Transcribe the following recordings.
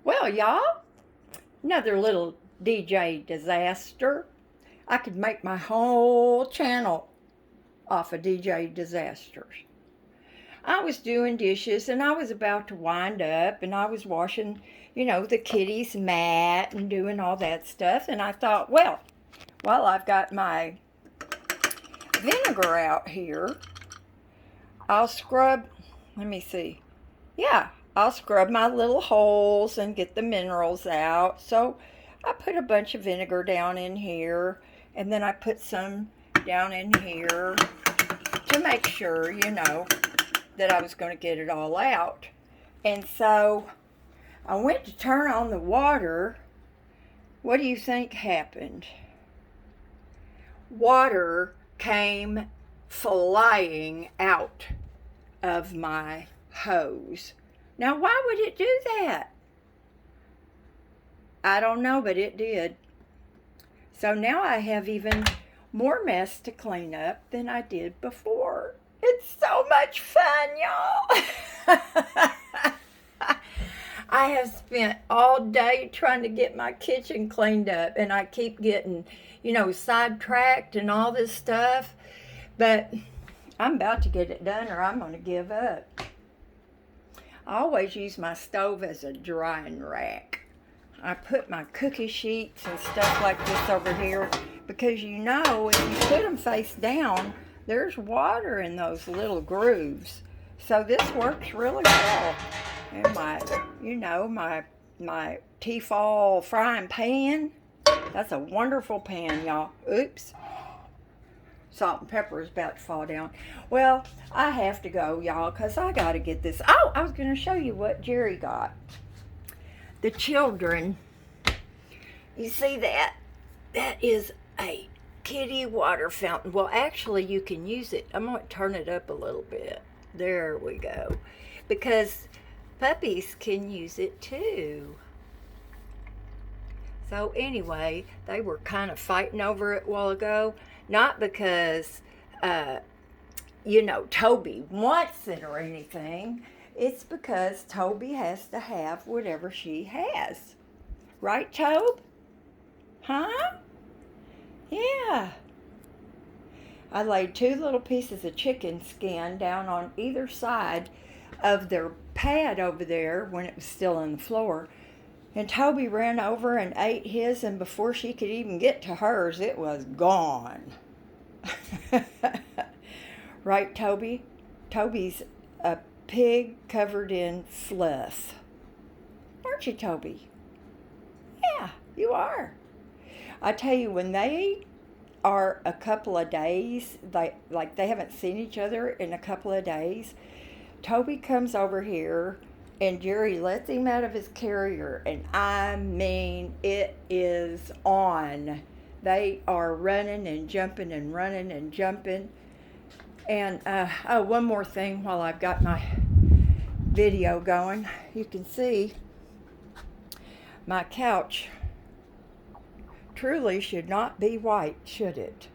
Well, y'all, another little DJ disaster. I could make my whole channel off of DJ disasters. I was doing dishes and I was about to wind up and I was washing, the kitty's mat and doing all that stuff. And I thought, well, I've got my vinegar out here. I'll scrub, let me see. Yeah, I'll scrub my little holes and get the minerals out. So I put a bunch of vinegar down in here, and then I put some down in here to make sure, that I was going to get it all out. And so I went to turn on the water. What do you think happened? Water came flying out of my hose. Now, why would it do that? I don't know, but it did. So now I have even more mess to clean up than I did before. It's so much fun, y'all. I have spent all day trying to get my kitchen cleaned up, and I keep getting, sidetracked and all this stuff. But I'm about to get it done or I'm going to give up. I always use my stove as a drying rack. I put my cookie sheets and stuff like this over here because if you put them face down, there's water in those little grooves. So this works really well. And my Tefal frying pan, that's a wonderful pan, y'all. Oops. Salt and pepper is about to fall down. Well, I have to go, y'all, because I got to get this. Oh, I was going to show you what Jerry got. The children, you see that? That is a kitty water fountain. Well, actually, you can use it. I'm going to turn it up a little bit. There we go. Because puppies can use it too. So anyway, they were kind of fighting over it a while ago. Not because, Toby wants it or anything. It's because Toby has to have whatever she has. Right, Tobe? Huh? Yeah. I laid 2 little pieces of chicken skin down on either side of their pad over there when it was still on the floor. And Toby ran over and ate his, and before she could even get to hers, it was gone. Right, Toby? Toby's a pig covered in fluff. Aren't you, Toby? Yeah, you are. I tell you, when they are a couple of days, they haven't seen each other in a couple of days, Toby comes over here and Jerry lets him out of his carrier, and I mean, it is on. They are running and jumping and running and jumping. And, one more thing while I've got my video going. You can see my couch truly should not be white, should it?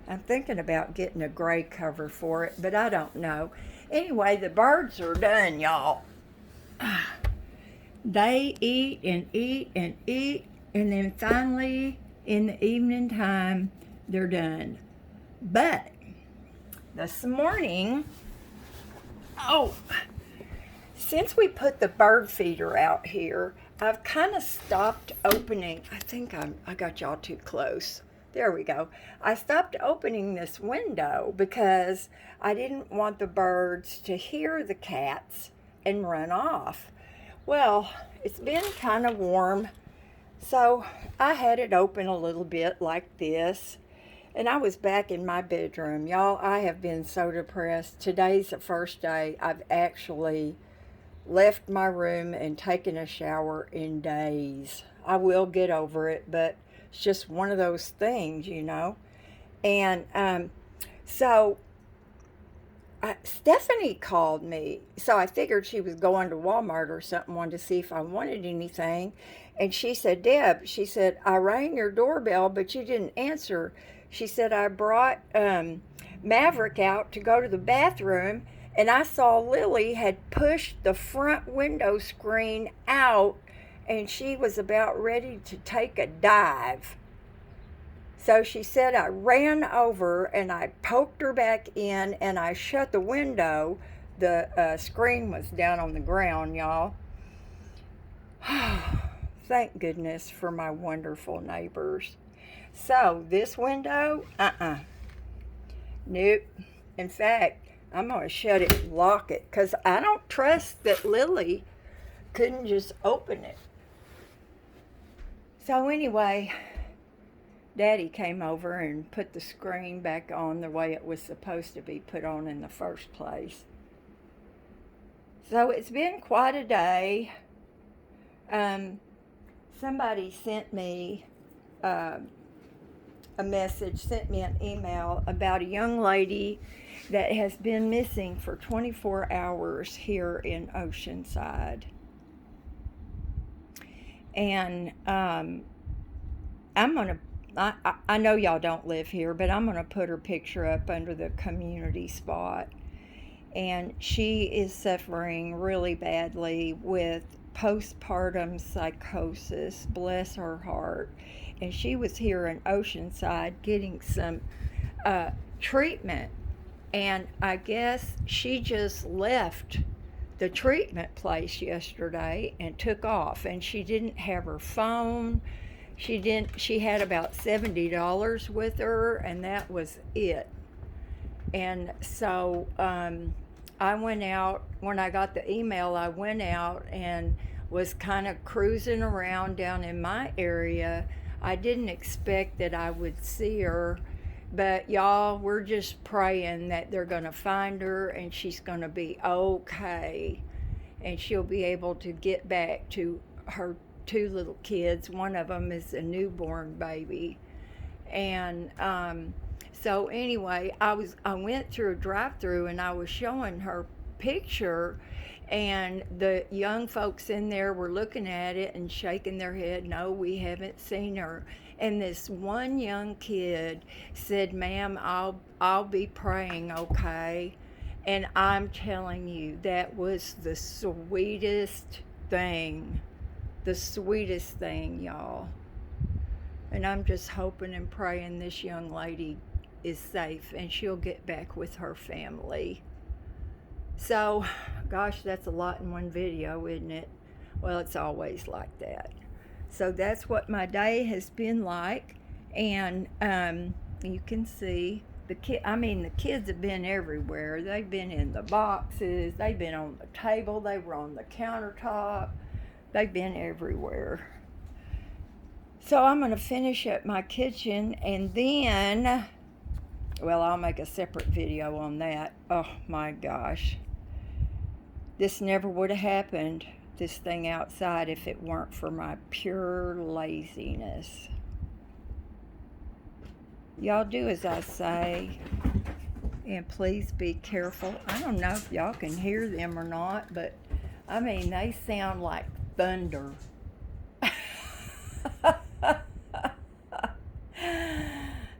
I'm thinking about getting a gray cover for it, but I don't know. Anyway, the birds are done, y'all. They eat and eat and eat, and then finally in the evening time they're done. But this morning, since we put the bird feeder out here, I've kind of stopped opening. I think I got y'all too close. There we go. I stopped opening this window because I didn't want the birds to hear the cats and run off. Well, it's been kind of warm, so I had it open a little bit like this, and I was back in my bedroom. Y'all, I have been so depressed. Today's the first day I've actually left my room and taken a shower in days. I will get over it, but it's just one of those things, And so Stephanie called me, so I figured she was going to Walmart or something, wanted to see if I wanted anything. And she said, Deb, I rang your doorbell, but you didn't answer. She said, I brought Maverick out to go to the bathroom, and I saw Lily had pushed the front window screen out and she was about ready to take a dive. So she said I ran over and I poked her back in and I shut the window. The screen was down on the ground, y'all. Thank goodness for my wonderful neighbors. So this window, nope. In fact, I'm going to shut it and lock it because I don't trust that Lily couldn't just open it. So anyway, Daddy came over and put the screen back on the way it was supposed to be put on in the first place. So it's been quite a day. Somebody sent me a message, sent me an email about a young lady that has been missing for 24 hours here in Oceanside. And I know y'all don't live here, but I'm going to put her picture up under the community spot. And she is suffering really badly with postpartum psychosis, bless her heart. And she was here in Oceanside getting some treatment. And I guess she just left the treatment place yesterday and took off. And she didn't have her phone. She had about $70 with her, and that was it. And so I went out, when I got the email, I went out and was kind of cruising around down in my area. I didn't expect that I would see her, but y'all, we're just praying that they're going to find her and she's going to be okay. And she'll be able to get back to her 2 little kids. One of them is a newborn baby. And so anyway, I went through a drive-through and I was showing her picture, and the young folks in there were looking at it and shaking their head, no, we haven't seen her. And this one young kid said, ma'am, I'll be praying, okay? And I'm telling you, that was the sweetest thing, y'all. And I'm just hoping and praying this young lady is safe and she'll get back with her family. So, gosh, that's a lot in one video, isn't it? Well, it's always like that. So that's what my day has been like. And you can see the kids have been everywhere. They've been in the boxes, they've been on the table, they were on the countertop, they've been everywhere. So I'm going to finish up my kitchen, and then, well, I'll make a separate video on that. Oh my gosh. This never would have happened, this thing outside, if it weren't for my pure laziness. Y'all do as I say, and please be careful. I don't know if y'all can hear them or not, but I mean, they sound like thunder.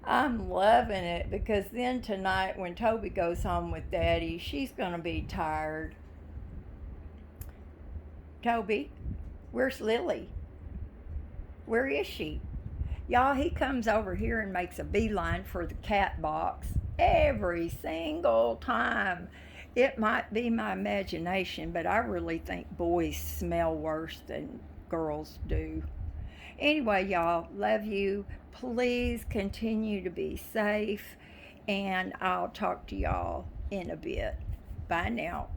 I'm loving it, because then tonight when Toby goes home with Daddy, she's going to be tired. Toby, where's Lily? Where is she? Y'all, he comes over here and makes a beeline for the cat box every single time. It might be my imagination, but I really think boys smell worse than girls do. Anyway, y'all, love you. Please continue to be safe, and I'll talk to y'all in a bit. Bye now.